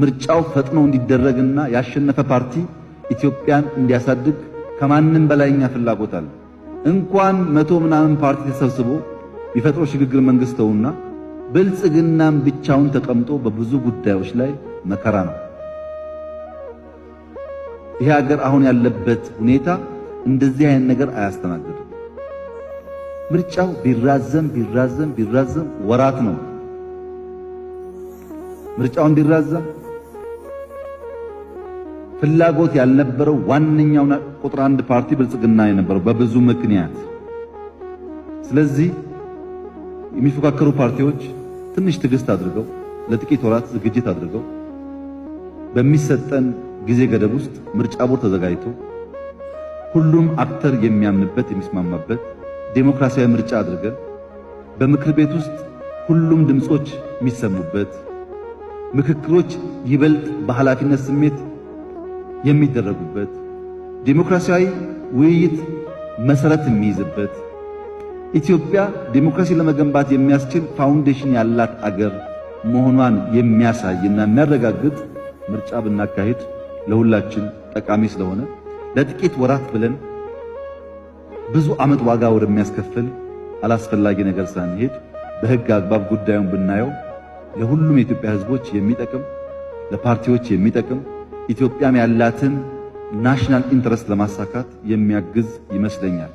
ምርጫው ፈጥኖ እንዲደረግና ያሸነፈ ፓርቲ ኢትዮጵያን እንዲያሳድግ ከማንም በላይኛ ፍላጎት አለ። እንኳን 100 ምናምን ፓርቲ ተሰብስቦ ቢፈጥሮ ሽግግር መንግስት ተውና ብልጽግናም ብቻውን ተቀምጦ በብዙ ጉዳዮች ላይ መከራ ነው። ይሄ ሀገር አሁን ያለበት ሁኔታ እንደዚህ አይነት ነገር አያስተናግድም። ምርጫው ቢራዘም ወራት ነው። ምርጫውን ቢራዘም ፍላጎት ያልነበረው ዋነኛው ቁጥር 1 ፓርቲ ብልጽግና የነበረው በብዙ ምክንያት። ስለዚህ የሚፎካከሩ ፓርቲዎች ትንሽ ትዕግስት አድርገው ለጥቂት ወራት ዝግጅት አድርገው በሚሰጠን ጊዜ ገደብ ውስጥ ምርጫ ቦርድ ተዘጋጅቶ ሁሉም አክተር የሚያምንበት የሚስማማበት ዴሞክራሲያዊ ምርጫ አድርገን በምክር ቤት ውስጥ ሁሉም ድምጾች የሚሰሙበት ምክክሮች ይበልጥ በኃላፊነት ስሜት የሚደረጉበት ዴሞክራሲያዊ ውይይት መሰረት የሚይዝበት ኢትዮጵያ ዴሞክራሲ ለመገንባት የሚያስችል ፋውንዴሽን ያላት አገር መሆኗን የሚያሳይና የሚያረጋግጥ ምርጫ ብናካሄድ ለሁላችን ጠቃሚ ስለሆነ ለጥቂት ወራት ብለን ብዙ ዓመት ዋጋ ወደሚያስከፍል አላስፈላጊ ነገር ሳንሄድ በሕግ አግባብ ጉዳዩን ብናየው ለሁሉም የኢትዮጵያ ሕዝቦች የሚጠቅም ለፓርቲዎች የሚጠቅም ኢትዮጵያም ያላትን ናሽናል ኢንተረስት ለማሳካት የሚያግዝ ይመስለኛል።